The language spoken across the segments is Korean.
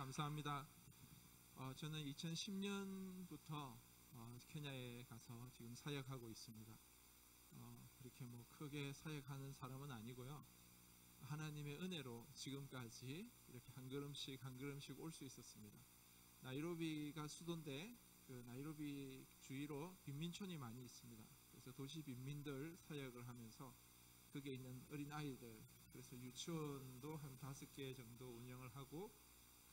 감사합니다. 저는 2010년부터 케냐에 가서 지금 사역하고 있습니다. 그렇게 뭐 크게 사역하는 사람은 아니고요. 하나님의 은혜로 지금까지 이렇게 한 걸음씩 한 걸음씩 올 수 있었습니다. 나이로비가 수도인데 그 나이로비 주위로 빈민촌이 많이 있습니다. 그래서 도시 빈민들 사역을 하면서 거기에 있는 어린 아이들, 그래서 유치원도 한 5개 정도 운영을 하고,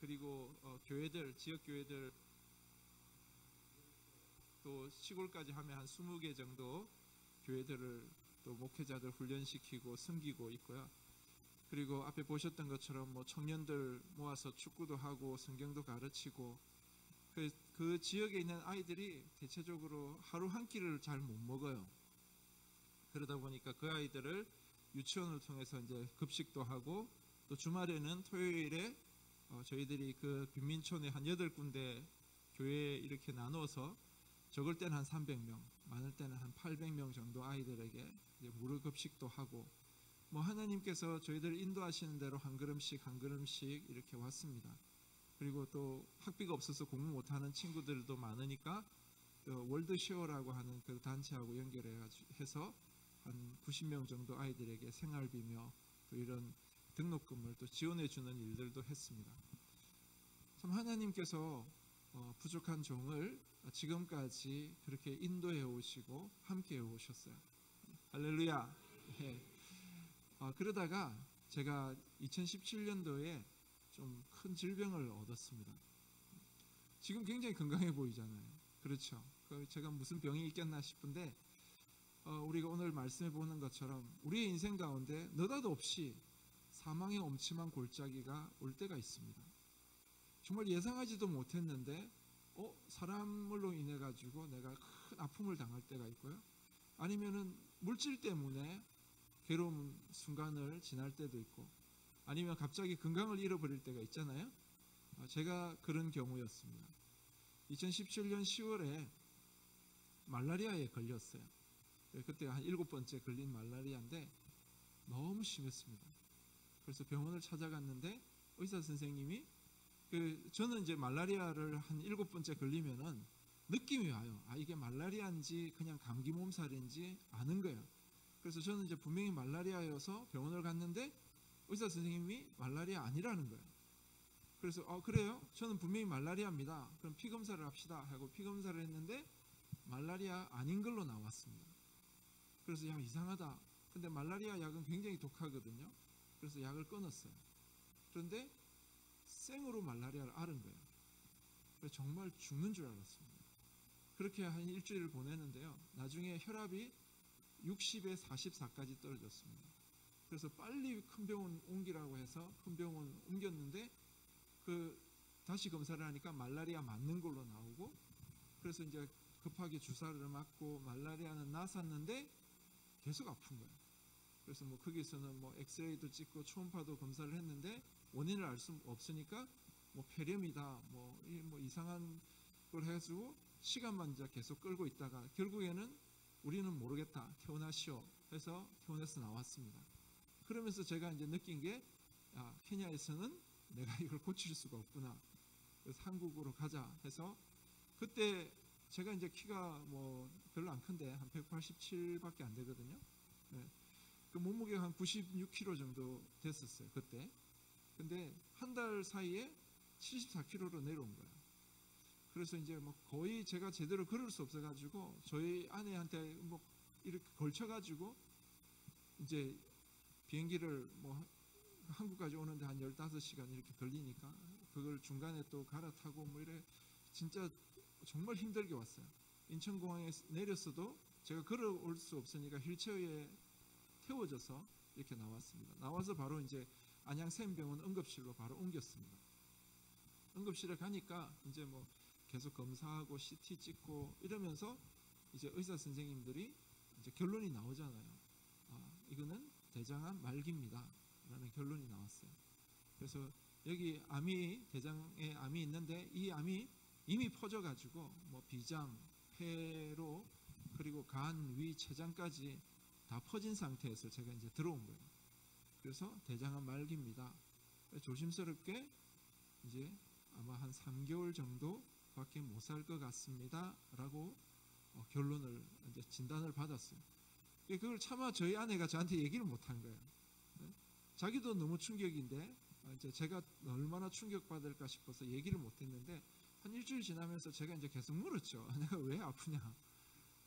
그리고 교회들, 지역 교회들 또 시골까지 하면 한 20개 정도 교회들을 또 목회자들 훈련시키고 섬기고 있고요. 그리고 앞에 보셨던 것처럼 뭐 청년들 모아서 축구도 하고 성경도 가르치고, 그 지역에 있는 아이들이 대체적으로 하루 한 끼를 잘 못 먹어요. 그러다 보니까 그 아이들을 유치원을 통해서 이제 급식도 하고, 또 주말에는 토요일에 저희들이 그 빈민촌에 한 8군데 교회에 이렇게 나눠서 적을 때는 한 300명, 많을 때는 한 800명 정도 아이들에게 이제 무료 급식도 하고, 뭐 하나님께서 저희들 인도하시는 대로 한 걸음씩 한 걸음씩 이렇게 왔습니다. 그리고 또 학비가 없어서 공부 못하는 친구들도 많으니까 월드쉐어라고 하는 그 단체하고 연결해서 한 90명 정도 아이들에게 생활비며 또 이런 등록금을 또 지원해 주는 일들도 했습니다. 참 하나님께서 부족한 종을 지금까지 그렇게 인도해 오시고 함께 해 오셨어요. 할렐루야. 네. 그러다가 제가 2017년도에 좀 큰 질병을 얻었습니다. 지금 굉장히 건강해 보이잖아요. 그렇죠. 제가 무슨 병이 있겠나 싶은데, 우리가 오늘 말씀해 보는 것처럼 우리의 인생 가운데 느닷없이 사망의 엄침한 골짜기가 올 때가 있습니다. 정말 예상하지도 못했는데 사람으로 인해 가지고 내가 큰 아픔을 당할 때가 있고요. 아니면은 물질 때문에 괴로운 순간을 지날 때도 있고, 아니면 갑자기 건강을 잃어버릴 때가 있잖아요. 제가 그런 경우였습니다. 2017년 10월에 말라리아에 걸렸어요. 그때 한 7번째 걸린 말라리아인데 너무 심했습니다. 그래서 병원을 찾아갔는데 의사 선생님이 저는 이제 말라리아를 한 7번째 걸리면은 느낌이 와요. 이게 말라리아인지 그냥 감기 몸살인지 아는 거예요. 그래서 저는 이제 분명히 말라리아여서 병원을 갔는데 의사 선생님이 말라리아 아니라는 거예요. 그래서 그래요? 저는 분명히 말라리아입니다. 그럼 피 검사를 합시다 하고 피 검사를 했는데 말라리아 아닌 걸로 나왔습니다. 그래서 이상하다. 근데 말라리아 약은 굉장히 독하거든요. 그래서 약을 끊었어요. 그런데 생으로 말라리아를 앓은 거예요. 그래서 정말 죽는 줄 알았습니다. 그렇게 한 일주일을 보냈는데요. 나중에 혈압이 60에 44까지 떨어졌습니다. 그래서 빨리 큰 병원 옮기라고 해서 큰 병원 옮겼는데 다시 검사를 하니까 말라리아 맞는 걸로 나오고, 그래서 이제 급하게 주사를 맞고 말라리아는 났었는데 계속 아픈 거예요. 그래서 뭐 거기서는 뭐 엑스레이도 찍고 초음파도 검사를 했는데 원인을 알 수 없으니까 뭐 폐렴이다 뭐 이상한 걸 해가지고 시간만 이제 계속 끌고 있다가 결국에는 우리는 모르겠다, 퇴원하시오 해서 퇴원해서 나왔습니다. 그러면서 제가 이제 느낀 게 케냐에서는 내가 이걸 고칠 수가 없구나. 그래서 한국으로 가자 해서, 그때 제가 이제 키가 뭐 별로 안 큰데 한 187밖에 안 되거든요. 네. 그 몸무게가 한 96kg 정도 됐었어요 그때. 근데 한 달 사이에 74kg로 내려온 거예요. 그래서 이제 뭐 거의 제가 제대로 걸을 수 없어가지고 저희 아내한테 뭐 이렇게 걸쳐가지고 이제 비행기를 뭐 한국까지 오는데 한 15시간 이렇게 걸리니까 그걸 중간에 또 갈아타고 뭐 이래 진짜 정말 힘들게 왔어요. 인천공항에 내렸어도 제가 걸어올 수 없으니까 휠체어에 태워져서 이렇게 나왔습니다. 나와서 바로 이제 안양샘병원 응급실로 바로 옮겼습니다. 응급실에 가니까 이제 뭐 계속 검사하고 CT 찍고 이러면서 이제 의사 선생님들이 이제 결론이 나오잖아요. 이거는 대장암 말기입니다 라는 결론이 나왔어요. 그래서 여기 대장에 암이 있는데 이 암이 이미 퍼져가지고 뭐 비장, 폐로, 그리고 간, 위, 췌장까지 다 퍼진 상태에서 제가 이제 들어온 거예요. 그래서 대장암 말기입니다. 조심스럽게 이제 아마 한 3개월 정도밖에 못 살 것 같습니다 라고 결론을 이제 진단을 받았어요. 그걸 차마 저희 아내가 저한테 얘기를 못한 거예요. 자기도 너무 충격인데 이제 제가 얼마나 충격받을까 싶어서 얘기를 못했는데 한 일주일 지나면서 제가 이제 계속 물었죠. 내가 왜 아프냐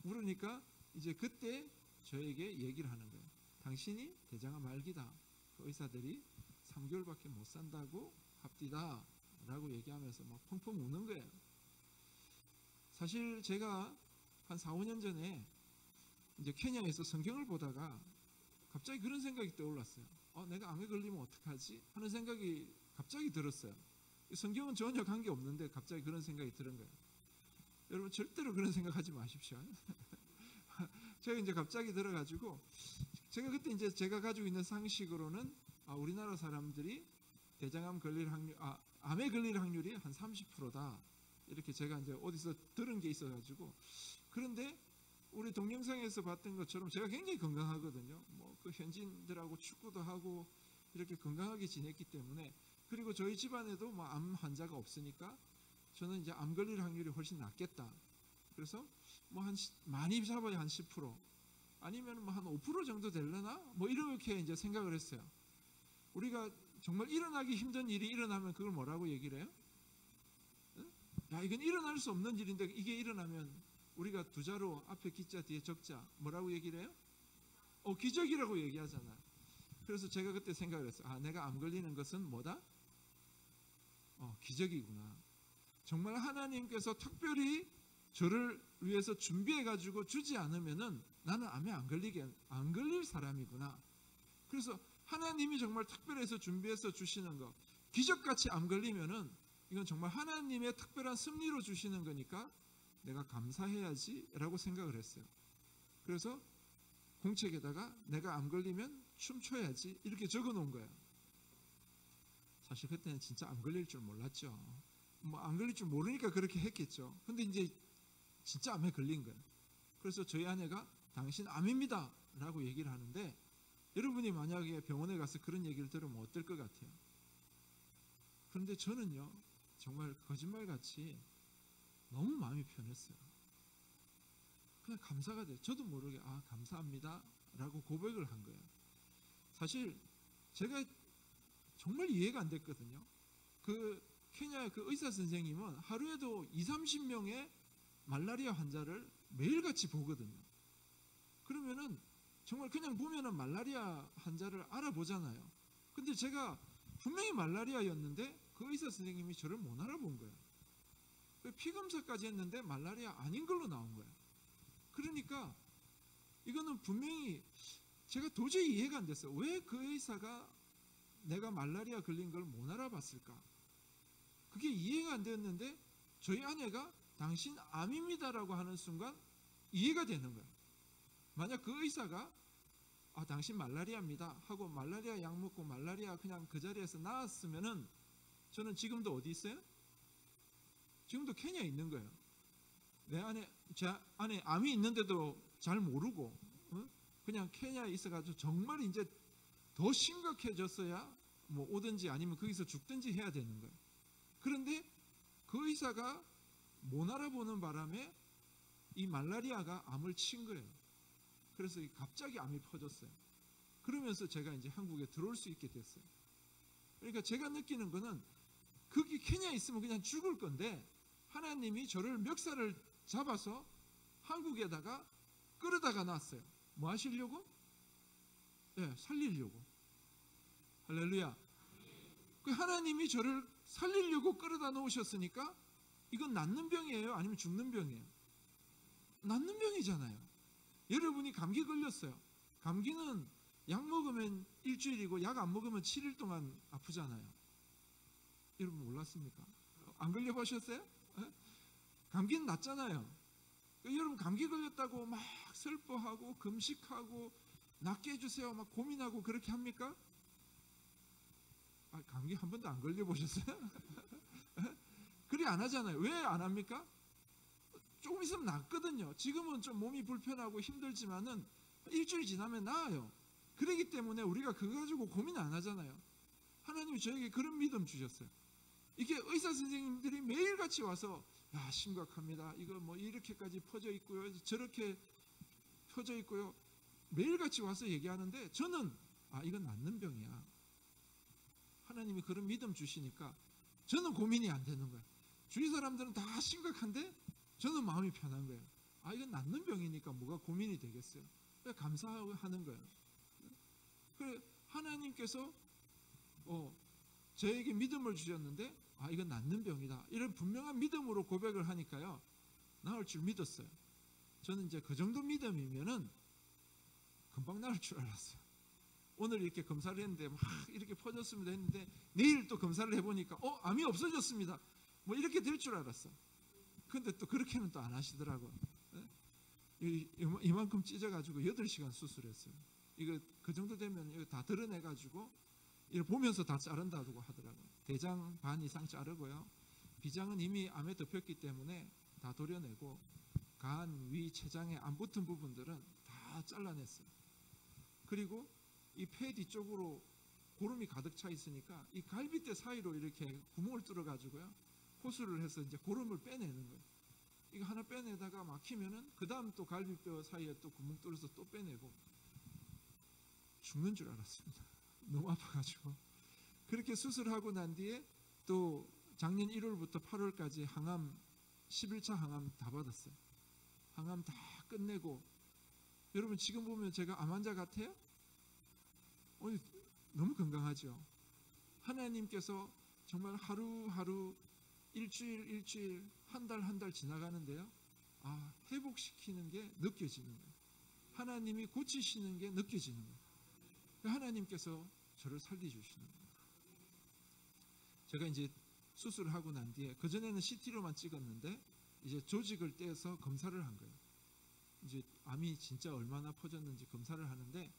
물으니까 이제 그때 저에게 얘기를 하는 거예요. 당신이 대장암 말기다. 그 의사들이 3개월밖에 못 산다고 합디다 라고 얘기하면서 막 펑펑 우는 거예요. 사실 제가 한 4, 5년 전에 이제 케냐에서 성경을 보다가 갑자기 그런 생각이 떠올랐어요. 내가 암에 걸리면 어떡하지? 하는 생각이 갑자기 들었어요. 성경은 전혀 관계없는데 갑자기 그런 생각이 드는 거예요. 여러분 절대로 그런 생각하지 마십시오. 제가 이제 갑자기 들어가지고 제가 그때 이제 제가 가지고 있는 상식으로는 우리나라 사람들이 대장암 걸릴 확률, 암에 걸릴 확률이 한 30%다. 이렇게 제가 이제 어디서 들은 게 있어가지고 그런데 우리 동영상에서 봤던 것처럼 제가 굉장히 건강하거든요. 뭐 그 현지인들하고 축구도 하고 이렇게 건강하게 지냈기 때문에 그리고 저희 집안에도 뭐 암 환자가 없으니까 저는 이제 암 걸릴 확률이 훨씬 낮겠다. 그래서 뭐 한 많이 잡아야 한 10% 아니면 뭐 한 5% 정도 되려나 뭐 이렇게 이제 생각을 했어요. 우리가 정말 일어나기 힘든 일이 일어나면 그걸 뭐라고 얘기를 해요? 야 이건 일어날 수 없는 일인데 이게 일어나면 우리가 두 자로 앞에 기자 뒤에 적자 뭐라고 얘기를 해요? 기적이라고 얘기하잖아. 그래서 제가 그때 생각을 했어요. 내가 암 걸리는 것은 뭐다? 기적이구나. 정말 하나님께서 특별히 저를 위해서 준비해 가지고 주지 않으면은 나는 암에 안 걸릴 사람이구나. 그래서 하나님이 정말 특별해서 준비해서 주시는 거 기적같이 암 걸리면은 이건 정말 하나님의 특별한 섭리로 주시는 거니까 내가 감사해야지 라고 생각을 했어요. 그래서 공책에다가 내가 암 걸리면 춤춰야지 이렇게 적어 놓은 거예요. 사실 그때는 진짜 암 걸릴 줄 몰랐죠. 뭐 안 걸릴 줄 모르니까 그렇게 했겠죠. 근데 이제 진짜 암에 걸린 거예요. 그래서 저희 아내가 당신 암입니다 라고 얘기를 하는데 여러분이 만약에 병원에 가서 그런 얘기를 들으면 어떨 것 같아요? 그런데 저는요 정말 거짓말같이 너무 마음이 편했어요. 그냥 감사가 돼요. 저도 모르게 감사합니다 라고 고백을 한 거예요. 사실 제가 정말 이해가 안 됐거든요. 그 케냐 그 의사 선생님은 하루에도 20-30명의 말라리아 환자를 매일같이 보거든요. 그러면은 정말 그냥 보면은 말라리아 환자를 알아보잖아요. 근데 제가 분명히 말라리아였는데 그 의사 선생님이 저를 못 알아본 거예요. 피검사까지 했는데 말라리아 아닌 걸로 나온 거예요. 그러니까 이거는 분명히 제가 도저히 이해가 안 됐어요. 왜 그 의사가 내가 말라리아 걸린 걸 못 알아봤을까? 그게 이해가 안 됐는데 저희 아내가 당신 암입니다라고 하는 순간 이해가 되는 거예요. 만약 그 의사가 당신 말라리아입니다 하고 말라리아 약 먹고 말라리아 그냥 그 자리에서 나았으면은 저는 지금도 어디 있어요? 지금도 케냐에 있는 거예요. 제 안에 암이 있는데도 잘 모르고 그냥 케냐에 있어가지고 정말 이제 더 심각해졌어야 뭐 오든지 아니면 거기서 죽든지 해야 되는 거예요. 그런데 그 의사가 못 알아보는 바람에 이 말라리아가 암을 친 거예요. 그래서 갑자기 암이 퍼졌어요. 그러면서 제가 이제 한국에 들어올 수 있게 됐어요. 그러니까 제가 느끼는 거는 거기 케냐에 있으면 그냥 죽을 건데 하나님이 저를 멱살을 잡아서 한국에다가 끌어다가 놨어요. 뭐 하시려고? 네, 살리려고. 할렐루야. 그 하나님이 저를 살리려고 끌어다 놓으셨으니까 이건 낫는 병이에요? 아니면 죽는 병이에요? 낫는 병이잖아요. 여러분이 감기 걸렸어요. 감기는 약 먹으면 일주일이고 약 안 먹으면 7일 동안 아프잖아요. 여러분 몰랐습니까? 안 걸려보셨어요? 감기는 낫잖아요. 여러분 감기 걸렸다고 막 슬퍼하고 금식하고 낫게 해주세요 막 고민하고 그렇게 합니까? 감기 한 번도 안 걸려보셨어요? 그리 안 하잖아요. 왜 안 합니까? 조금 있으면 낫거든요. 지금은 좀 몸이 불편하고 힘들지만은 일주일 지나면 나아요. 그렇기 때문에 우리가 그거 가지고 고민 안 하잖아요. 하나님이 저에게 그런 믿음 주셨어요. 이게 의사 선생님들이 매일같이 와서 야, 심각합니다. 이거 뭐 이렇게까지 퍼져 있고요. 저렇게 퍼져 있고요. 매일같이 와서 얘기하는데 저는 이건 낫는 병이야. 하나님이 그런 믿음 주시니까 저는 고민이 안 되는 거예요. 주위 사람들은 다 심각한데 저는 마음이 편한 거예요. 이건 낫는 병이니까 뭐가 고민이 되겠어요. 감사하는 거예요. 그래 하나님께서 저에게 믿음을 주셨는데 이건 낫는 병이다. 이런 분명한 믿음으로 고백을 하니까요. 나을 줄 믿었어요. 저는 이제 그 정도 믿음이면은 금방 나을 줄 알았어요. 오늘 이렇게 검사를 했는데 막 이렇게 퍼졌습니다 했는데 내일 또 검사를 해보니까 암이 없어졌습니다. 뭐 이렇게 될 줄 알았어. 근데 또 그렇게는 또 안 하시더라고요. 이만큼 찢어가지고 8시간 수술했어요. 이거 그 정도 되면 이거 다 드러내가지고 이걸 보면서 다 자른다고 하더라고요. 대장 반 이상 자르고요. 비장은 이미 암에 덮였기 때문에 다 도려내고 간, 위, 췌장에 안 붙은 부분들은 다 잘라냈어요. 그리고 이 폐 뒤쪽으로 고름이 가득 차 있으니까 이 갈비뼈 사이로 이렇게 구멍을 뚫어가지고요. 호수를 해서 이제 고름을 빼내는 거예요. 이거 하나 빼내다가 막히면은 그 다음 또 갈비뼈 사이에 또 구멍 뚫어서 또 빼내고 죽는 줄 알았습니다. 너무 아파가지고. 그렇게 수술하고 난 뒤에 또 작년 1월부터 8월까지 항암 11차 항암 다 받았어요. 항암 다 끝내고 여러분 지금 보면 제가 암 환자 같아요? 너무 건강하죠. 하나님께서 정말 하루하루 일주일 한 달 지나가는데요. 회복시키는 게 느껴지는 거예요. 하나님이 고치시는 게 느껴지는 거예요. 하나님께서 저를 살려주시는 거예요. 제가 이제 수술을 하고 난 뒤에 그전에는 CT로만 찍었는데 이제 조직을 떼서 검사를 한 거예요. 이제 암이 진짜 얼마나 퍼졌는지 검사를 하는데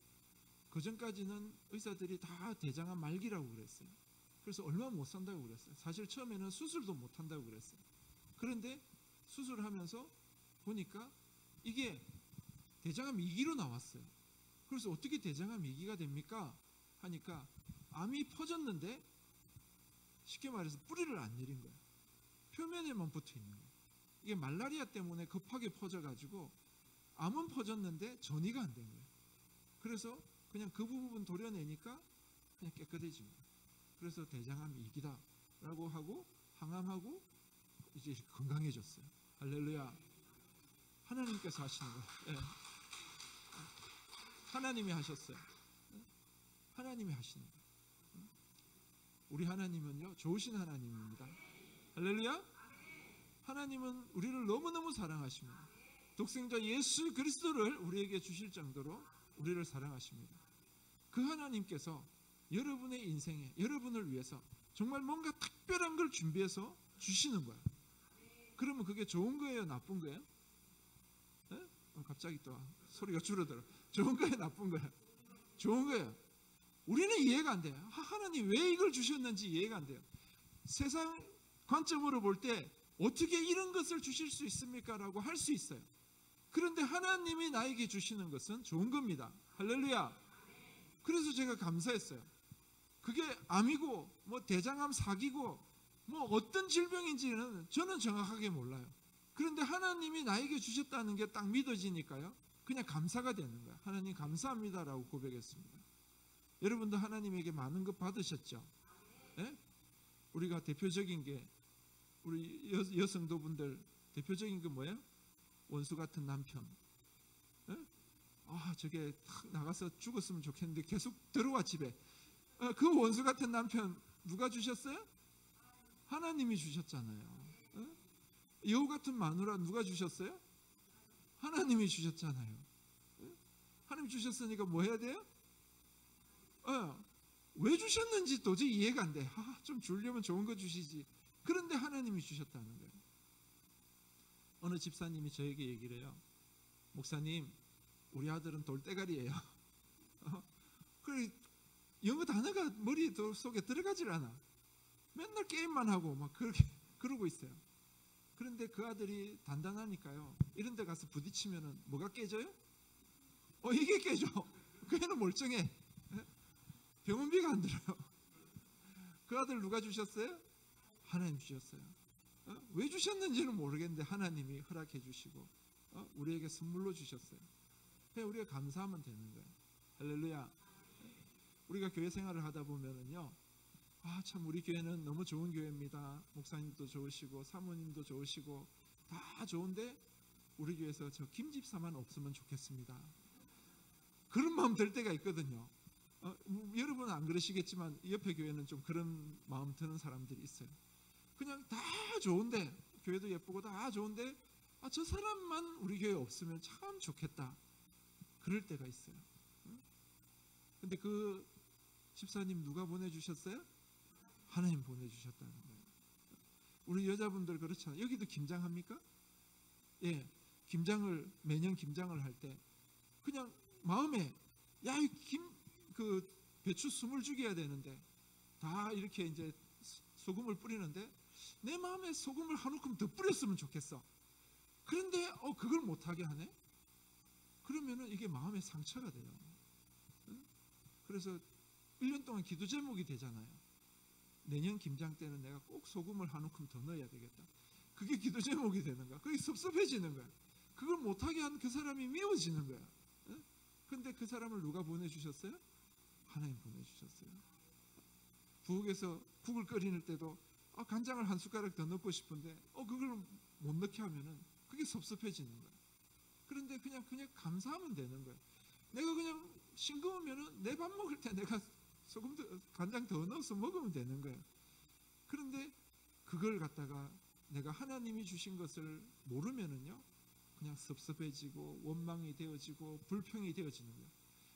그전까지는 의사들이 다 대장암 말기라고 그랬어요. 그래서 얼마 못 산다고 그랬어요. 사실 처음에는 수술도 못 한다고 그랬어요. 그런데 수술을 하면서 보니까 이게 대장암 2기로 나왔어요. 그래서 어떻게 대장암 2기가 됩니까? 하니까 암이 퍼졌는데 쉽게 말해서 뿌리를 안 내린 거예요. 표면에만 붙어 있는 거예요. 이게 말라리아 때문에 급하게 퍼져가지고 암은 퍼졌는데 전이가 안 된 거예요. 그래서 그냥 그 부분 도려내니까 그냥 깨끗해진 거예요. 그래서 대장암 2기다 라고 하고 항암하고 이제 건강해졌어요. 할렐루야. 하나님께서 하시는 거예요. 네. 하나님이 하셨어요. 하나님이 하시는 거예요. 우리 하나님은요 좋으신 하나님입니다. 할렐루야. 하나님은 우리를 너무너무 사랑하십니다. 독생자 예수 그리스도를 우리에게 주실 정도로 우리를 사랑하십니다. 그 하나님께서 여러분의 인생에 여러분을 위해서 정말 뭔가 특별한 걸 준비해서 주시는 거예요. 그러면 그게 좋은 거예요? 나쁜 거예요? 네? 갑자기 또 소리가 줄어들어. 좋은 거예요? 나쁜 거예요? 좋은 거예요. 우리는 이해가 안 돼요. 하나님 왜 이걸 주셨는지 이해가 안 돼요. 세상 관점으로 볼 때 어떻게 이런 것을 주실 수 있습니까? 라고 할 수 있어요. 그런데 하나님이 나에게 주시는 것은 좋은 겁니다. 할렐루야. 그래서 제가 감사했어요. 그게 암이고 뭐 대장암 4기고 뭐 어떤 질병인지는 저는 정확하게 몰라요. 그런데 하나님이 나에게 주셨다는 게 딱 믿어지니까요. 그냥 감사가 되는 거예요. 하나님 감사합니다라고 고백했습니다. 여러분도 하나님에게 많은 것 받으셨죠? 네? 우리가 대표적인 게 우리 여성도분들 대표적인 게 뭐예요? 원수 같은 남편. 네? 저게 나가서 죽었으면 좋겠는데 계속 들어와 집에. 그 원수 같은 남편 누가 주셨어요? 하나님이 주셨잖아요. 여우 같은 마누라 누가 주셨어요? 하나님이 주셨잖아요. 하나님 주셨으니까 뭐 해야 돼요? 왜 주셨는지 도저히 이해가 안 돼. 좀 주려면 좋은 거 주시지. 그런데 하나님이 주셨다는 거예요. 어느 집사님이 저에게 얘기를 해요. 목사님, 우리 아들은 돌대가리예요. 그래, 영어 단어가 머리 속에 들어가질 않아. 맨날 게임만 하고 막 그렇게 그러고 있어요. 그런데 그 아들이 단단하니까요. 이런 데 가서 부딪히면은 뭐가 깨져요? 이게 깨져. 그 애는 멀쩡해. 병원비가 안 들어요. 그 아들 누가 주셨어요? 하나님 주셨어요. 왜 주셨는지는 모르겠는데 하나님이 허락해 주시고 우리에게 선물로 주셨어요. 그냥 우리가 감사하면 되는 거예요. 할렐루야. 우리가 교회 생활을 하다 보면은요, 참 우리 교회는 너무 좋은 교회입니다. 목사님도 좋으시고 사모님도 좋으시고 다 좋은데 우리 교회에서 저 김집사만 없으면 좋겠습니다. 그런 마음 들 때가 있거든요. 여러분은 안 그러시겠지만 옆에 교회는 좀 그런 마음 드는 사람들이 있어요. 그냥 다 좋은데, 교회도 예쁘고 다 좋은데 저 사람만 우리 교회에 없으면 참 좋겠다, 그럴 때가 있어요. 근데 그 집사님 누가 보내주셨어요? 하나님 보내주셨다는 거예요. 우리 여자분들 그렇잖아요. 여기도 김장합니까? 예, 김장을 매년 김장을 할 때 그냥 마음에 그 배추 숨을 죽여야 되는데 다 이렇게 이제 소금을 뿌리는데 내 마음에 소금을 한 움큼 더 뿌렸으면 좋겠어. 그런데 그걸 못하게 하네? 그러면은 이게 마음의 상처가 돼요. 그래서 1년 동안 기도 제목이 되잖아요. 내년 김장 때는 내가 꼭 소금을 한 움큼 더 넣어야 되겠다. 그게 기도 제목이 되는 거야. 그게 섭섭해지는 거야. 그걸 못하게 한 그 사람이 미워지는 거야. 근데 그 사람을 누가 보내주셨어요? 하나님 보내주셨어요. 부엌에서 국을 끓이는 때도 간장을 한 숟가락 더 넣고 싶은데 그걸 못 넣게 하면은 그게 섭섭해지는 거야. 그런데 그냥 감사하면 되는 거야. 내가 그냥 싱거우면은 내 밥 먹을 때 내가 간장 더 넣어서 먹으면 되는 거야. 그런데 그걸 갖다가 내가 하나님이 주신 것을 모르면은요, 그냥 섭섭해지고 원망이 되어지고 불평이 되어지는 거예요.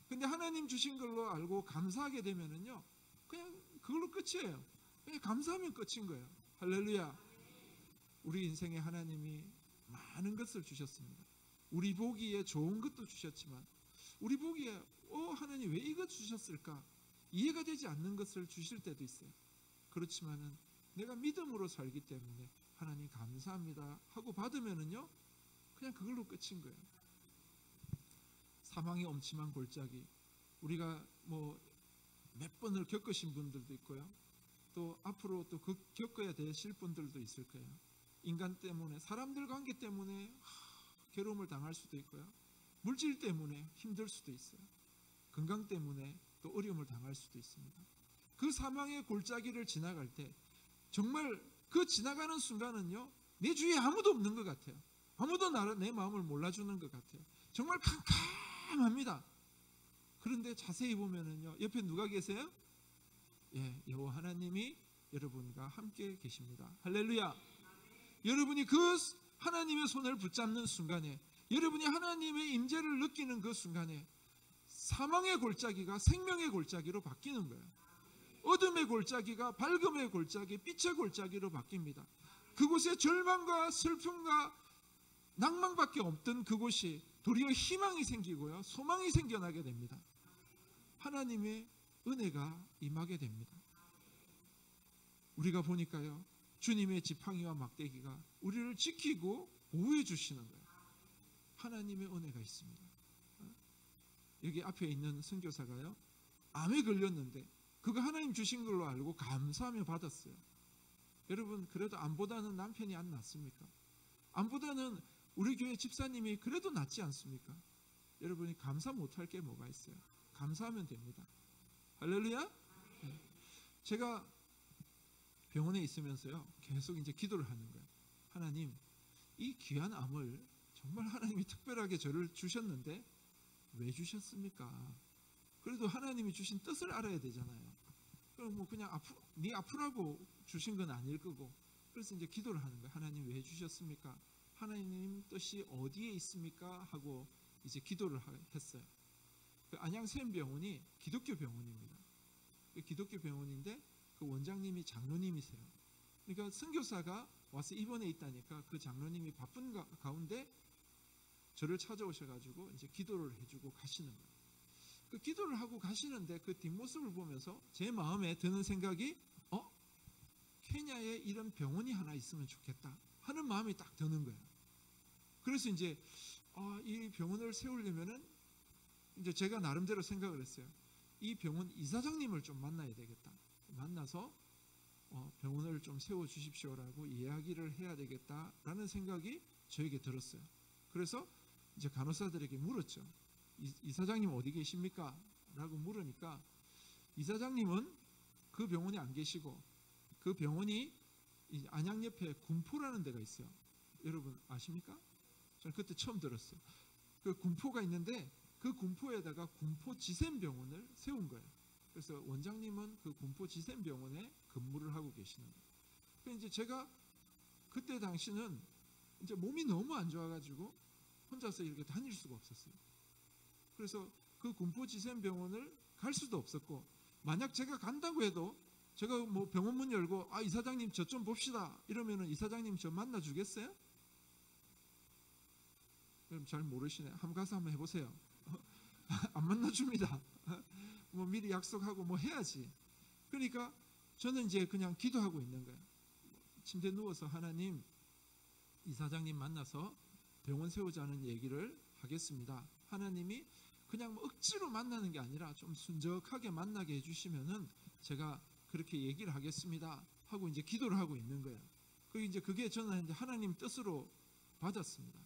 근데 하나님 주신 걸로 알고 감사하게 되면은요, 그냥 그걸로 끝이에요. 그냥 감사하면 끝인 거예요. 할렐루야. 우리 인생에 하나님이 많은 것을 주셨습니다. 우리 보기에 좋은 것도 주셨지만 우리 보기에 하나님 왜 이거 주셨을까 이해가 되지 않는 것을 주실 때도 있어요. 그렇지만은 내가 믿음으로 살기 때문에 하나님 감사합니다 하고 받으면은요, 그냥 그걸로 끝인 거예요. 사망의 엄침한 골짜기, 우리가 몇 번을 겪으신 분들도 있고요, 또 앞으로 또 겪어야 되실 분들도 있을 거예요. 인간 때문에, 사람들 관계 때문에 괴로움을 당할 수도 있고요, 물질 때문에 힘들 수도 있어요, 건강 때문에 또 어려움을 당할 수도 있습니다. 그 사망의 골짜기를 지나갈 때 정말 그 지나가는 순간은요, 내 주위에 아무도 없는 것 같아요. 아무도 내 마음을 몰라주는 것 같아요. 정말 캄캄합니다. 그런데 자세히 보면은요, 옆에 누가 계세요? 예, 여호와 하나님이 여러분과 함께 계십니다. 할렐루야. 여러분이 그 하나님의 손을 붙잡는 순간에, 여러분이 하나님의 임재를 느끼는 그 순간에 사망의 골짜기가 생명의 골짜기로 바뀌는 거예요. 어둠의 골짜기가 밝음의 골짜기, 빛의 골짜기로 바뀝니다. 그곳에 절망과 슬픔과 낭만밖에 없던 그곳이 도리어 희망이 생기고요, 소망이 생겨나게 됩니다. 하나님의 은혜가 임하게 됩니다. 우리가 보니까요, 주님의 지팡이와 막대기가 우리를 지키고 보호해 주시는 거예요. 하나님의 은혜가 있습니다. 여기 앞에 있는 선교사가요, 암에 걸렸는데 그거 하나님 주신 걸로 알고 감사하며 받았어요. 여러분, 그래도 암보다는 남편이 안 낫습니까? 암보다는 우리 교회 집사님이 그래도 낫지 않습니까? 여러분이 감사 못할 게 뭐가 있어요? 감사하면 됩니다. 할렐루야. 네. 제가 병원에 있으면서요, 계속 이제 기도를 하는 거예요. 하나님, 이 귀한 암을 정말 하나님이 특별하게 저를 주셨는데 왜 주셨습니까? 그래도 하나님이 주신 뜻을 알아야 되잖아요. 그럼 그냥 네 아프라고 주신 건 아닐 거고, 그래서 이제 기도를 하는 거예요. 하나님 왜 주셨습니까? 하나님 뜻이 어디에 있습니까? 하고 이제 기도를 했어요. 그 안양샘병원이 기독교 병원입니다. 기독교 병원인데 그 원장님이 장로님이세요. 그러니까 선교사가 와서 입원해 있다니까 그 장로님이 바쁜 가운데 저를 찾아오셔가지고 이제 기도를 해주고 가시는 거예요. 그 기도를 하고 가시는데 그 뒷모습을 보면서 제 마음에 드는 생각이 케냐에 이런 병원이 하나 있으면 좋겠다 하는 마음이 딱 드는 거예요. 그래서 이제 이 병원을 세우려면은 이제 제가 나름대로 생각을 했어요. 이 병원 이사장님을 좀 만나야 되겠다. 만나서 병원을 좀 세워주십시오라고 이야기를 해야 되겠다라는 생각이 저에게 들었어요. 그래서 이제 간호사들에게 물었죠. 이사장님 어디 계십니까? 라고 물으니까 이사장님은 그 병원에 안 계시고 그 병원이 안양 옆에 군포라는 데가 있어요. 여러분 아십니까? 저는 그때 처음 들었어요. 그 군포가 있는데 그 군포에다가 군포 지샘병원을 세운 거예요. 그래서 원장님은 그 군포 지샘병원에 근무를 하고 계시는 거예요. 그래서 이제 제가 그때 당시는 이제 몸이 너무 안 좋아가지고 혼자서 이렇게 다닐 수가 없었어요. 그래서 그 군포 지샘병원을 갈 수도 없었고, 만약 제가 간다고 해도 제가 뭐 병원 문 열고 이사장님 저 좀 봅시다 이러면은 이사장님 저 만나 주겠어요? 그럼 잘 모르시네. 한번 가서 한번 해보세요. 안 만나 줍니다. 뭐 미리 약속하고 뭐 해야지. 그러니까 저는 이제 그냥 기도하고 있는 거예요. 침대에 누워서 하나님, 이사장님 만나서 병원 세우자는 얘기를 하겠습니다. 하나님이 그냥 뭐 억지로 만나는 게 아니라 좀 순적하게 만나게 해주시면은 제가 그렇게 얘기를 하겠습니다 하고 이제 기도를 하고 있는 거예요. 이제 그게 저는 이제 하나님 뜻으로 받았습니다.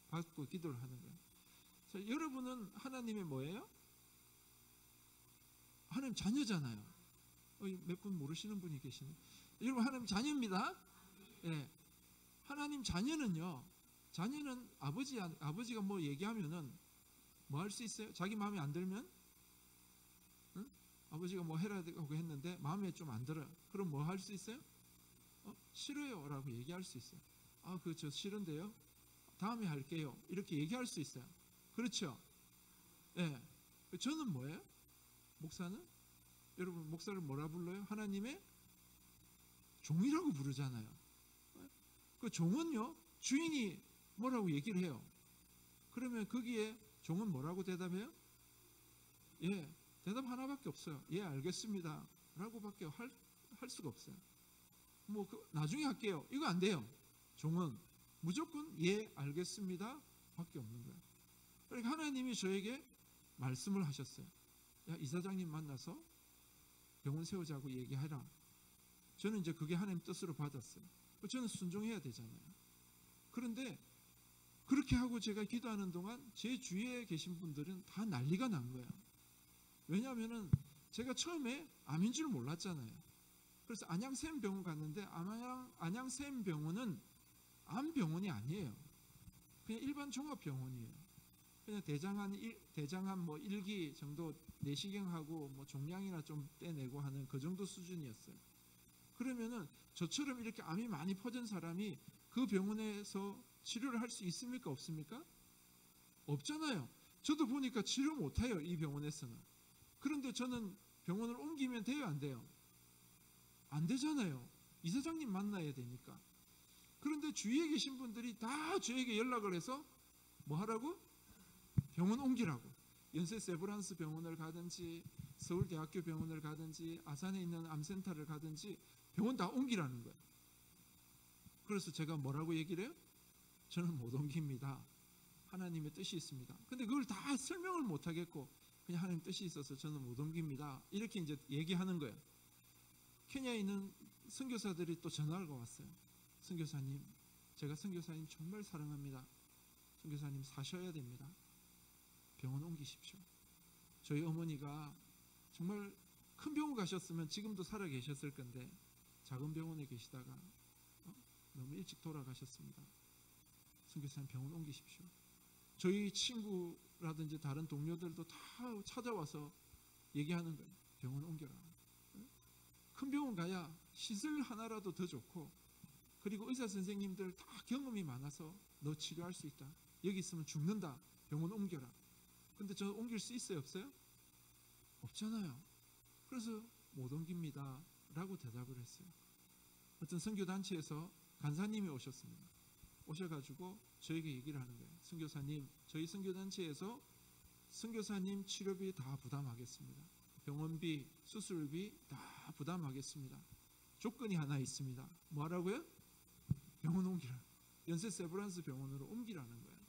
받고 기도를 하는 거예요. 자, 여러분은 하나님의 뭐예요? 하나님 자녀잖아요. 몇 분 모르시는 분이 계시네. 여러분 하나님 자녀입니다. 예. 하나님 자녀는요. 자녀는 아버지가 뭐 얘기하면은 뭐 할 수 있어요? 자기 마음에 안 들면? 응? 아버지가 뭐 해라고 했는데 마음에 좀 안 들어요. 그럼 뭐 할 수 있어요? 싫어요 라고 얘기할 수 있어요. 저 싫은데요? 다음에 할게요. 이렇게 얘기할 수 있어요. 그렇죠? 예. 저는 뭐예요? 목사는? 여러분 목사를 뭐라 불러요? 하나님의 종이라고 부르잖아요. 그 종은요, 주인이 뭐라고 얘기를 해요. 그러면 거기에 종은 뭐라고 대답해요? 예, 대답 하나밖에 없어요. 예, 알겠습니다 라고밖에 할 수가 없어요. 뭐 나중에 할게요, 이거 안 돼요. 종은 무조건 예, 알겠습니다 밖에 없는 거예요. 그러니까 하나님이 저에게 말씀을 하셨어요. 야, 이사장님 만나서 병원 세우자고 얘기해라. 저는 이제 그게 하나님 뜻으로 받았어요. 저는 순종해야 되잖아요. 그런데 그렇게 하고 제가 기도하는 동안 제 주위에 계신 분들은 다 난리가 난 거예요. 왜냐하면은 제가 처음에 암인 줄 몰랐잖아요. 그래서 안양샘병원 갔는데 안양샘병원은 암병원이 아니에요. 그냥 일반 종합병원이에요. 그냥 대장암 뭐 1기 정도 내시경하고 뭐 종양이나 좀 떼내고 하는 그 정도 수준이었어요. 그러면은 저처럼 이렇게 암이 많이 퍼진 사람이 그 병원에서 치료를 할 수 있습니까? 없습니까? 없잖아요. 저도 보니까 치료 못해요, 이 병원에서는. 그런데 저는 병원을 옮기면 돼요, 안 돼요? 안 되잖아요. 이사장님 만나야 되니까. 그런데 주위에 계신 분들이 다 저에게 연락을 해서 뭐 하라고? 병원 옮기라고. 연세 세브란스 병원을 가든지 서울대학교 병원을 가든지 아산에 있는 암센터를 가든지 병원 다 옮기라는 거예요. 그래서 제가 뭐라고 얘기를 해요? 저는 못 옮깁니다. 하나님의 뜻이 있습니다. 근데 그걸 다 설명을 못 하겠고 그냥 하나님 뜻이 있어서 저는 못 옮깁니다. 이렇게 이제 얘기하는 거예요. 케냐에 있는 선교사들이 또 전화가 왔어요. 선교사님, 제가 선교사님 정말 사랑합니다. 선교사님 사셔야 됩니다. 병원 옮기십시오. 저희 어머니가 정말 큰 병원 가셨으면 지금도 살아 계셨을 건데 작은 병원에 계시다가 너무 일찍 돌아가셨습니다. 선교사님 병원 옮기십시오. 저희 친구라든지 다른 동료들도 다 찾아와서 얘기하는 거예요. 병원 옮겨라. 큰 병원 가야 시설 하나라도 더 좋고, 그리고 의사 선생님들 다 경험이 많아서 너 치료할 수 있다. 여기 있으면 죽는다. 병원 옮겨라. 근데 저 옮길 수 있어요, 없어요? 없잖아요. 그래서 못 옮깁니다 라고 대답을 했어요. 어떤 선교단체에서 간사님이 오셨습니다. 오셔가지고 저에게 얘기를 하는 거예요. 선교사님, 저희 선교단체에서 선교사님 치료비 다 부담하겠습니다. 병원비, 수술비 다 부담하겠습니다. 조건이 하나 있습니다. 뭐라고요? 병원 옮기라. 연세 세브란스 병원으로 옮기라는 거예요.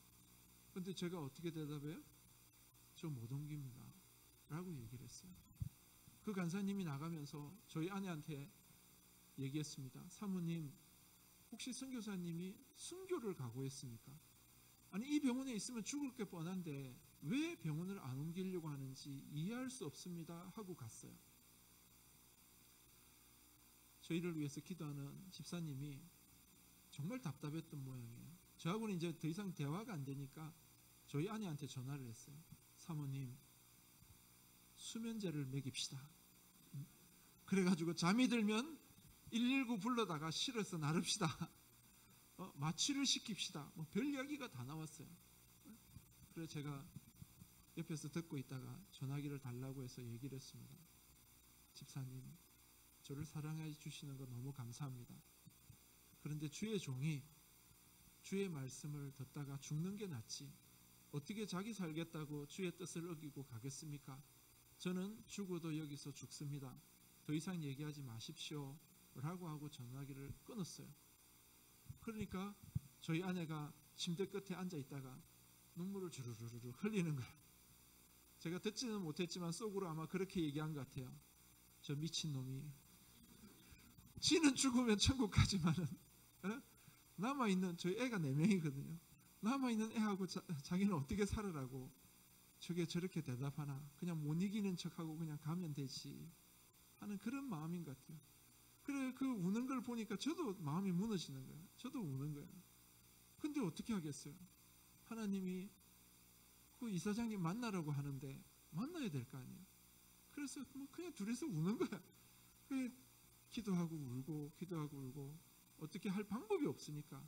그런데 제가 어떻게 대답해요? 저 못 옮깁니다 라고 얘기를 했어요. 그 간사님이 나가면서 저희 아내한테 얘기했습니다. 사모님, 혹시 선교사님이 순교를 각오했습니까? 아니, 이 병원에 있으면 죽을 게 뻔한데 왜 병원을 안 옮기려고 하는지 이해할 수 없습니다 하고 갔어요. 저희를 위해서 기도하는 집사님이 정말 답답했던 모양이에요. 저하고는 이제 더 이상 대화가 안 되니까 저희 아내한테 전화를 했어요. 사모님, 수면제를 먹입시다. 그래가지고 잠이 들면 119 불러다가 실어서 나릅시다. 마취를 시킵시다. 뭐 별 이야기가 다 나왔어요. 그래서 제가 옆에서 듣고 있다가 전화기를 달라고 해서 얘기를 했습니다. 집사님, 저를 사랑해 주시는 거 너무 감사합니다. 그런데 주의 종이 주의 말씀을 듣다가 죽는 게 낫지 어떻게 자기 살겠다고 주의 뜻을 어기고 가겠습니까? 저는 죽어도 여기서 죽습니다. 더 이상 얘기하지 마십시오 라고 하고 전화기를 끊었어요. 그러니까 저희 아내가 침대 끝에 앉아 있다가 눈물을 주르르르 흘리는 거예요. 제가 듣지는 못했지만 속으로 아마 그렇게 얘기한 것 같아요. 저 미친놈이 지는 죽으면 천국 가지만은 남아있는 저희 애가 4명이거든요. 남아있는 애하고 자기는 어떻게 살으라고 저게 저렇게 대답하나, 그냥 못 이기는 척하고 그냥 가면 되지 하는 그런 마음인 것 같아요. 그래, 그 우는 걸 보니까 저도 마음이 무너지는 거예요. 저도 우는 거예요. 근데 어떻게 하겠어요? 하나님이 그 이사장님 만나라고 하는데 만나야 될 거 아니에요. 그래서 뭐 그냥 둘이서 우는 거야. 기도하고 울고 기도하고 울고 어떻게 할 방법이 없으니까.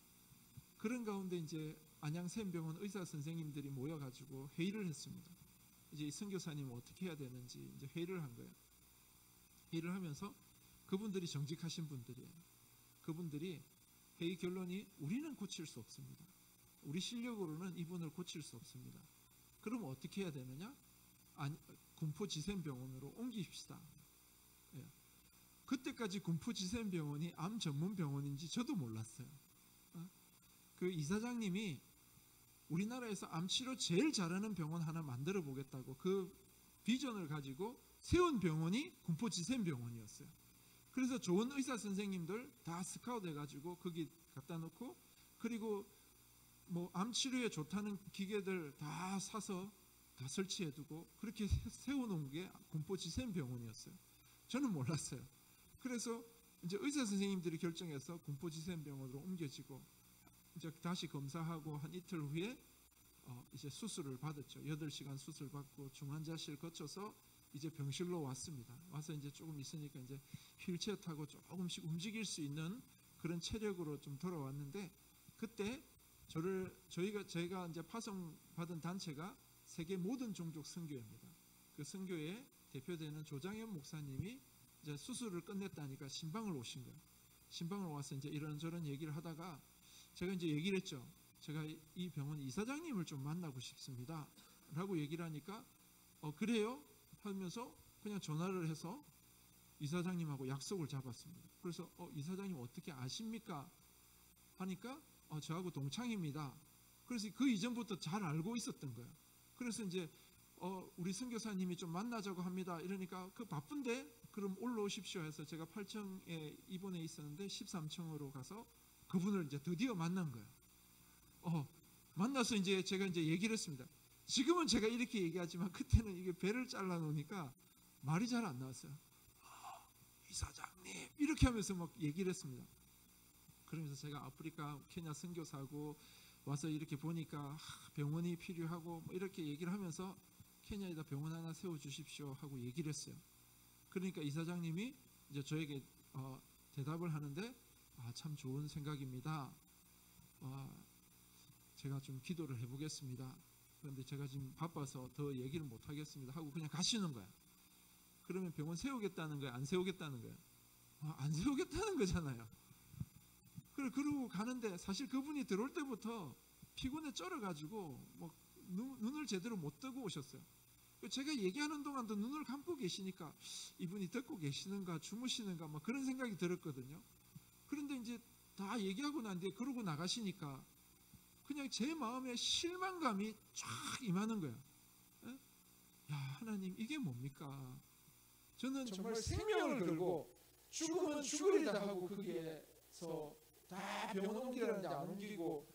그런 가운데 이제 안양샘병원 의사 선생님들이 모여가지고 회의를 했습니다. 이제 이 선교사님 어떻게 해야 되는지 이제 회의를 한 거예요. 회의를 하면서 그분들이 정직하신 분들이에요. 그분들이 회의 결론이 우리는 고칠 수 없습니다. 우리 실력으로는 이분을 고칠 수 없습니다. 그럼 어떻게 해야 되느냐? 군포지샘병원으로 옮기십시다. 예. 그때까지 군포지샘병원이 암 전문 병원인지 저도 몰랐어요. 그 이사장님이 우리나라에서 암치료 제일 잘하는 병원 하나 만들어 보겠다고 그 비전을 가지고 세운 병원이 군포지샘병원이었어요. 그래서 좋은 의사 선생님들 다 스카우트 해가지고 거기 갖다 놓고, 그리고 뭐 암치료에 좋다는 기계들 다 사서 다 설치해두고 그렇게 세워놓은 게 군포지샘병원이었어요. 저는 몰랐어요. 그래서 이제 의사 선생님들이 결정해서 군포지샘병원으로 옮겨지고 이제 다시 검사하고 한 이틀 후에 이제 수술을 받았죠. 8시간 수술 받고 중환자실 거쳐서 이제 병실로 왔습니다. 와서 이제 조금 있으니까 이제 휠체어 타고 조금씩 움직일 수 있는 그런 체력으로 좀 돌아왔는데, 그때 저희가 이제 파송받은 단체가 세계 모든 종족 선교회입니다. 그 선교회에 대표되는 조장현 목사님이 이제 수술을 끝냈다니까 신방을 오신 거예요. 신방을 와서 이제 이런저런 얘기를 하다가 제가 이제 얘기를 했죠. 제가 이 병원 이사장님을 좀 만나고 싶습니다 라고 얘기를 하니까 그래요? 하면서 그냥 전화를 해서 이사장님하고 약속을 잡았습니다. 그래서 이사장님 어떻게 아십니까? 하니까 저하고 동창입니다. 그래서 그 이전부터 잘 알고 있었던 거예요. 그래서 이제 우리 선교사님이 좀 만나자고 합니다. 이러니까 그 바쁜데 그럼 올라오십시오 해서 제가 8층에 입원해 있었는데 13층으로 가서 그분을 이제 드디어 만난 거예요. 만나서 이제 제가 이제 얘기를 했습니다. 지금은 제가 이렇게 얘기하지만 그때는 이게 배를 잘라 놓으니까 말이 잘 안 나왔어요. 이사장님 이렇게 하면서 막 얘기를 했습니다. 그러면서 제가 아프리카 케냐 선교사고 와서 이렇게 보니까 병원이 필요하고 뭐 이렇게 얘기를 하면서 케냐에다 병원 하나 세워주십시오 하고 얘기를 했어요. 그러니까 이사장님이 이제 저에게 대답을 하는데 참 좋은 생각입니다. 제가 좀 기도를 해보겠습니다. 그런데 제가 지금 바빠서 더 얘기를 못 하겠습니다 하고 그냥 가시는 거야. 그러면 병원 세우겠다는 거야? 안 세우겠다는 거야? 안 세우겠다는 거잖아요. 그러고 가는데 사실 그분이 들어올 때부터 피곤에 쩔어가지고 뭐 눈을 제대로 못 뜨고 오셨어요. 제가 얘기하는 동안도 눈을 감고 계시니까 이분이 듣고 계시는가 주무시는가 막 그런 생각이 들었거든요. 그런데 이제 다 얘기하고 난 뒤에 그러고 나가시니까 그냥 제 마음에 실망감이 쫙 임하는 거예요. 야, 하나님 이게 뭡니까? 저는 정말 생명을 걸고 죽으면 죽으리다 하고 거기에서 다 병원 옮기라는데 안 옮기고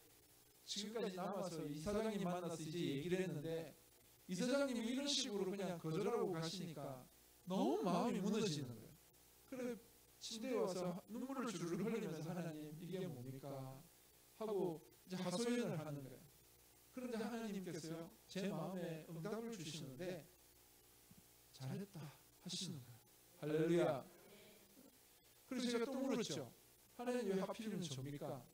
지금까지 남아서 이사장님 만나서 이제 얘기를 했는데 이사장님이 이런 식으로 그냥 거절하고 가시니까 너무 마음이 무너지는 거예요. 그래 침대에 와서 눈물을 주르르 흘리면서 하나님 이게 뭡니까 하고 이제 하소연을 하는 거예요. 그런데 하나님께서요 제 마음에 응답을 주시는데 잘했다 하시는 거예요. 할렐루야. 그래서 제가 또 물었죠. 하나님 왜 하필이면 접니까?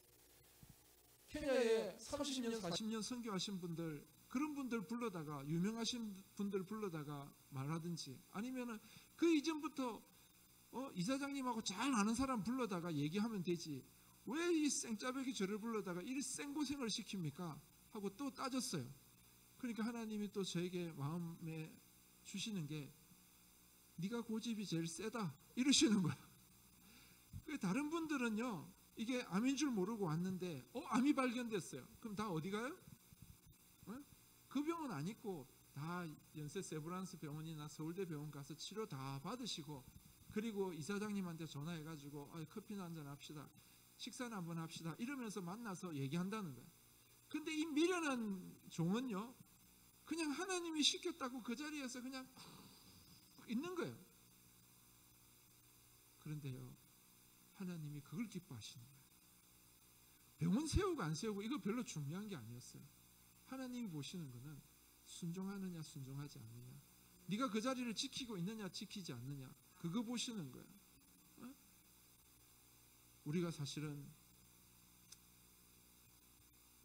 케냐에 30년 40년 선교하신 분들, 그런 분들 불러다가, 유명하신 분들 불러다가 말하든지, 아니면은 그 이전부터 이사장님하고 잘 아는 사람 불러다가 얘기하면 되지, 왜 이 생짜배기 저를 불러다가 이 생고생을 시킵니까? 하고 또 따졌어요. 그러니까 하나님이 또 저에게 마음에 주시는 게 네가 고집이 제일 세다 이러시는 거야. 다른 분들은요 이게 암인 줄 모르고 왔는데 암이 발견됐어요. 그럼 다 어디 가요? 그 병원 안 있고 다 연세 세브란스 병원이나 서울대 병원 가서 치료 다 받으시고, 그리고 이사장님한테 전화해가지고 커피나 한잔 합시다, 식사나 한번 합시다 이러면서 만나서 얘기한다는 거예요. 근데 이 미련한 종은요 그냥 하나님이 시켰다고 그 자리에서 그냥 있는 거예요. 그런데요 하나님이 그걸 기뻐하시는 거예요. 병원 세우고 안 세우고 이거 별로 중요한 게 아니었어요. 하나님이 보시는 거는 순종하느냐 순종하지 않느냐, 네가 그 자리를 지키고 있느냐 지키지 않느냐, 그거 보시는 거예요. 우리가 사실은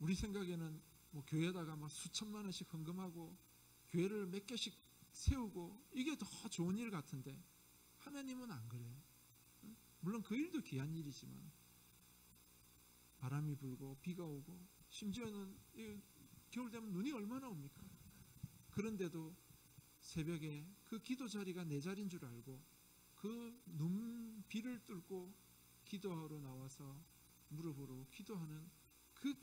우리 생각에는 뭐 교회에다가 막 수천만 원씩 헌금하고 교회를 몇 개씩 세우고 이게 더 좋은 일 같은데 하나님은 안 그래요. 물론 그 일도 귀한 일이지만 바람이 불고 비가 오고 심지어는 겨울 되면 눈이 얼마나 옵니까? 그런데도 새벽에 그 기도 자리가 내 자리인 줄 알고 그 비를 뚫고 기도하러 나와서 무릎으로 기도하는 그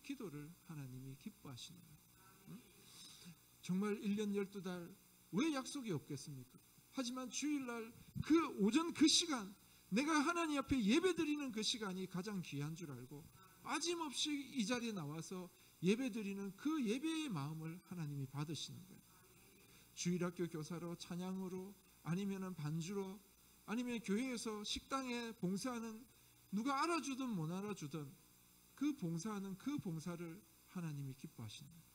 기도를 하나님이 기뻐하시는 거예요. 정말 1년 12달 왜 약속이 없겠습니까? 하지만 주일날 그 오전 그 시간, 내가 하나님 앞에 예배드리는 그 시간이 가장 귀한 줄 알고 빠짐없이 이 자리에 나와서 예배드리는 그 예배의 마음을 하나님이 받으시는 거예요. 주일학교 교사로, 찬양으로, 아니면 반주로, 아니면 교회에서 식당에 봉사하는, 누가 알아주든 못 알아주든 그 봉사하는 그 봉사를 하나님이 기뻐하시는 거예요.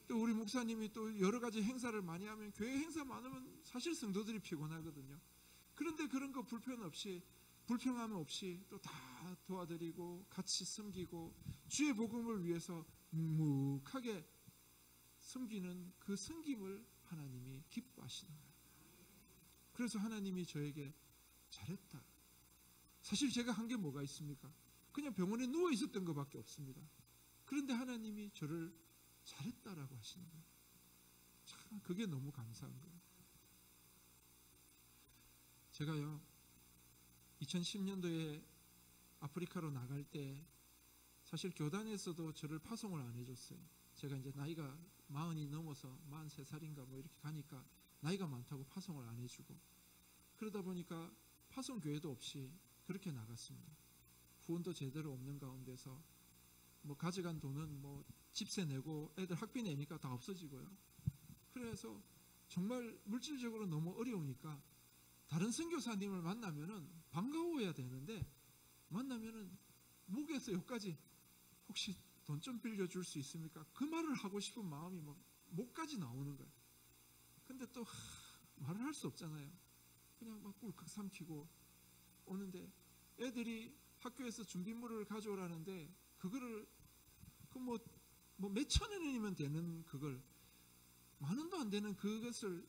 또 우리 목사님이 또 여러 가지 행사를 많이 하면, 교회 행사 많으면 사실 성도들이 피곤하거든요. 그런데 그런 거 불평함 없이 또 다 도와드리고 같이 섬기고 주의 복음을 위해서 묵묵하게 섬기는 그 섬김을 하나님이 기뻐하시는 거예요. 그래서 하나님이 저에게 잘했다. 사실 제가 한 게 뭐가 있습니까? 그냥 병원에 누워 있었던 것밖에 없습니다. 그런데 하나님이 저를 잘했다라고 하시는 거예요. 참 그게 너무 감사한 거예요. 제가요 2010년도에 아프리카로 나갈 때 사실 교단에서도 저를 파송을 안 해줬어요. 제가 이제 나이가 40이 넘어서 43살인가 뭐 이렇게 가니까 나이가 많다고 파송을 안 해주고, 그러다 보니까 파송교회도 없이 그렇게 나갔습니다. 후원도 제대로 없는 가운데서 뭐 가져간 돈은 뭐 집세 내고 애들 학비 내니까 다 없어지고요. 그래서 정말 물질적으로 너무 어려우니까 다른 선교사님을 만나면은 반가워해야 되는데, 만나면은 목에서 여기까지 혹시 돈 좀 빌려줄 수 있습니까? 그 말을 하고 싶은 마음이 막 목까지 나오는 거예요. 근데 또 말을 할 수 없잖아요. 그냥 막 꿀꺽 삼키고 오는데, 애들이 학교에서 준비물을 가져오라는데 그거를 뭐 몇천 원이면 되는 그걸 10,000원도 안 되는 그것을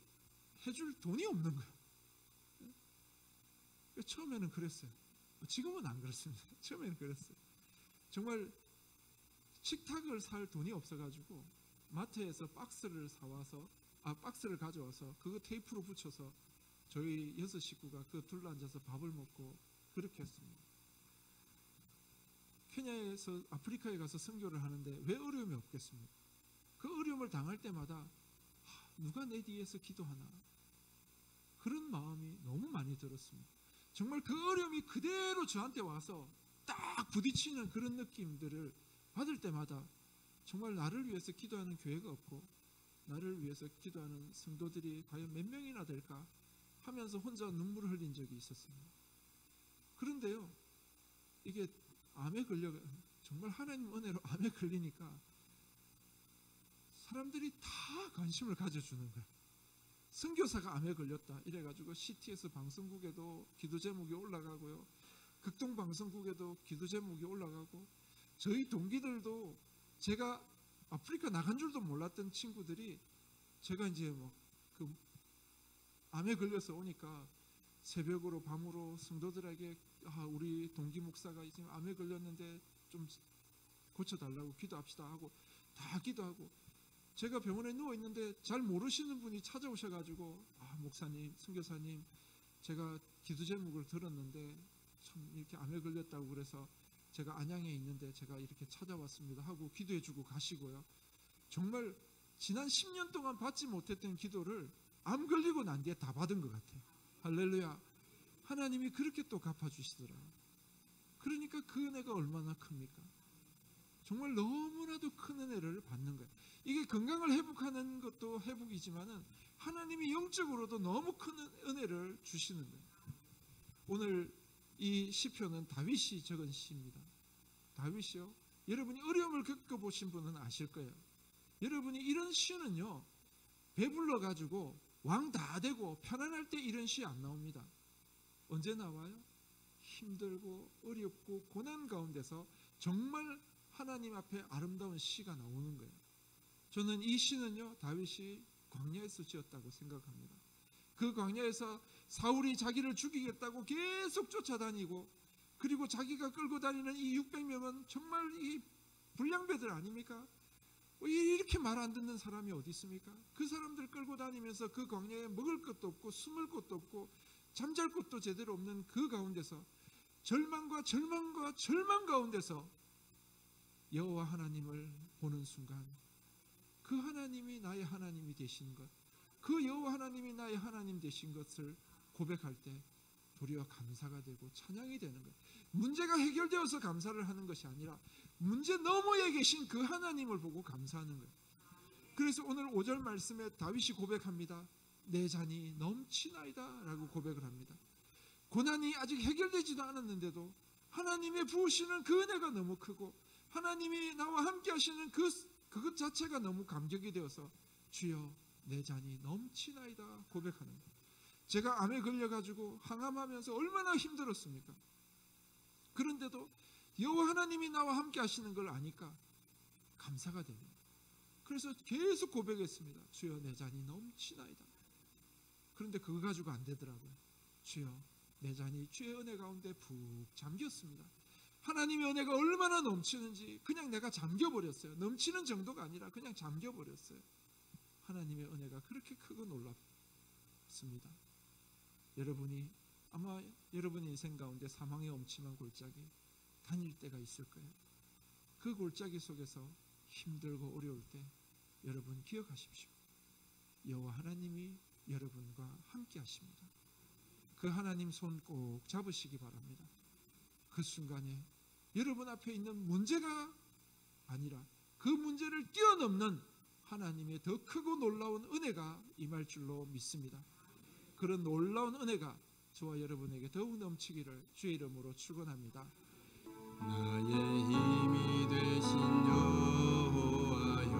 해줄 돈이 없는 거예요. 처음에는 그랬어요. 지금은 안 그렇습니다. 처음에는 그랬어요. 정말 식탁을 살 돈이 없어가지고 마트에서 박스를 가져와서 그거 테이프로 붙여서 저희 6 식구가 그 둘러앉아서 밥을 먹고 그렇게 했습니다. 케냐에서 아프리카에 가서 선교를 하는데 왜 어려움이 없겠습니까? 그 어려움을 당할 때마다 누가 내 뒤에서 기도하나, 그런 마음이 너무 많이 들었습니다. 정말 그 어려움이 그대로 저한테 와서 딱 부딪히는 그런 느낌들을 받을 때마다 정말 나를 위해서 기도하는 교회가 없고 나를 위해서 기도하는 성도들이 과연 몇 명이나 될까 하면서 혼자 눈물을 흘린 적이 있었습니다. 그런데요, 이게 암에 걸려 정말 하나님 은혜로 암에 걸리니까 사람들이 다 관심을 가져주는 거예요. 선교사가 암에 걸렸다 이래가지고 CTS 방송국에도 기도 제목이 올라가고요, 극동 방송국에도 기도 제목이 올라가고, 저희 동기들도 제가 아프리카 나간 줄도 몰랐던 친구들이 제가 이제 그 암에 걸려서 오니까 새벽으로 밤으로 성도들에게 우리 동기 목사가 지금 암에 걸렸는데 좀 고쳐달라고 기도합시다 하고 다 기도하고, 제가 병원에 누워 있는데 잘 모르시는 분이 찾아오셔가지고 목사님, 선교사님, 제가 기도 제목을 들었는데 참 이렇게 암에 걸렸다고 그래서 제가 안양에 있는데 제가 이렇게 찾아왔습니다 하고 기도해주고 가시고요. 정말 지난 10년 동안 받지 못했던 기도를 암 걸리고 난 뒤에 다 받은 것 같아요. 할렐루야. 하나님이 그렇게 또 갚아주시더라고요. 그러니까 그 은혜가 얼마나 큽니까? 정말 너무나도 큰 은혜를 받는 거예요. 이게 건강을 회복하는 것도 회복이지만은 하나님이 영적으로도 너무 큰 은혜를 주시는 거예요. 오늘 이 시편은 다윗이 적은 시입니다. 다윗이요, 여러분이 어려움을 겪어보신 분은 아실 거예요. 여러분이 이런 시는요, 배불러 가지고 왕 다 되고 편안할 때 이런 시 안 나옵니다. 언제 나와요? 힘들고 어렵고 고난 가운데서 정말 하나님 앞에 아름다운 시가 나오는 거예요. 저는 이 시는요, 다윗이 광야에서 지었다고 생각합니다. 그 광야에서 사울이 자기를 죽이겠다고 계속 쫓아다니고, 그리고 자기가 끌고 다니는 이 600명은 정말 이 불량배들 아닙니까? 이렇게 말 안 듣는 사람이 어디 있습니까? 그 사람들 끌고 다니면서 그 광야에 먹을 것도 없고 숨을 곳도 없고 잠잘 곳도 제대로 없는 그 가운데서 절망과 절망 가운데서 여호와 하나님을 보는 순간 그 하나님이 나의 하나님이 되신 것, 그 여호와 하나님이 나의 하나님 되신 것을 고백할 때 도리어 감사가 되고 찬양이 되는 거예요. 문제가 해결되어서 감사를 하는 것이 아니라 문제 너머에 계신 그 하나님을 보고 감사하는 거예요. 그래서 오늘 5절 말씀에 다윗이 고백합니다. 내 잔이 넘치나이다 라고 고백을 합니다. 고난이 아직 해결되지도 않았는데도 하나님의 부으시는 그 은혜가 너무 크고 하나님이 나와 함께 하시는 그것 자체가 너무 감격이 되어서 주여 내 잔이 넘치나이다 고백하는 거예요. 제가 암에 걸려가지고 항암하면서 얼마나 힘들었습니까? 그런데도 여호와 하나님이 나와 함께 하시는 걸 아니까 감사가 됩니다. 그래서 계속 고백했습니다. 주여 내 잔이 넘치나이다. 그런데 그거 가지고 안 되더라고요. 주여 내 잔이 주의 은혜 가운데 푹 잠겼습니다. 하나님의 은혜가 얼마나 넘치는지 그냥 내가 잠겨버렸어요. 넘치는 정도가 아니라 그냥 잠겨버렸어요. 하나님의 은혜가 그렇게 크고 놀랍습니다. 여러분이 아마 여러분의 인생 가운데 사망의 엄침한 골짜기 다닐 때가 있을 거예요. 그 골짜기 속에서 힘들고 어려울 때 여러분 기억하십시오. 여호와 하나님이 여러분과 함께 하십니다. 그 하나님 손 꼭 잡으시기 바랍니다. 그 순간에 여러분 앞에 있는 문제가 아니라 그 문제를 뛰어넘는 하나님의 더 크고 놀라운 은혜가 임할 줄로 믿습니다. 그런 놀라운 은혜가 저와 여러분에게 더욱 넘치기를 주의 이름으로 축원합니다. 나의 힘이 되신 여호와여,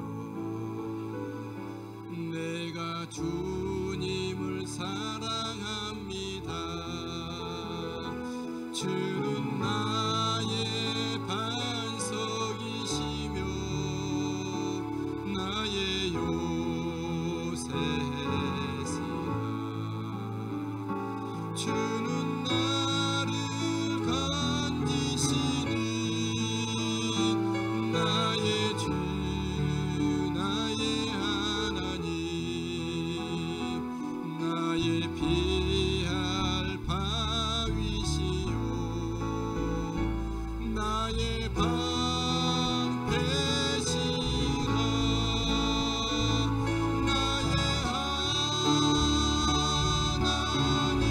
내가 주님을 사랑합니다. 주는 나의 반석이시며 나의 요새시라. 주는 나를 건지시니 나의 주 나의 하나님, 나의 피할 바위시요 나의 방패시라. 나의 하나님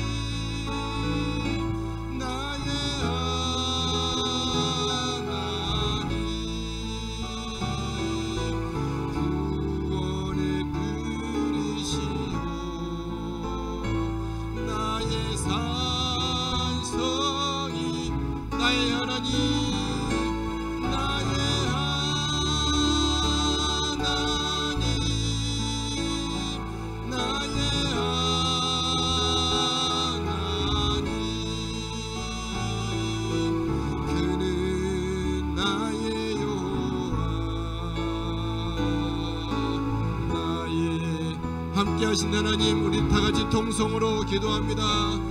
함께 하신 하나님, 우리 다 같이 통성으로 기도합니다.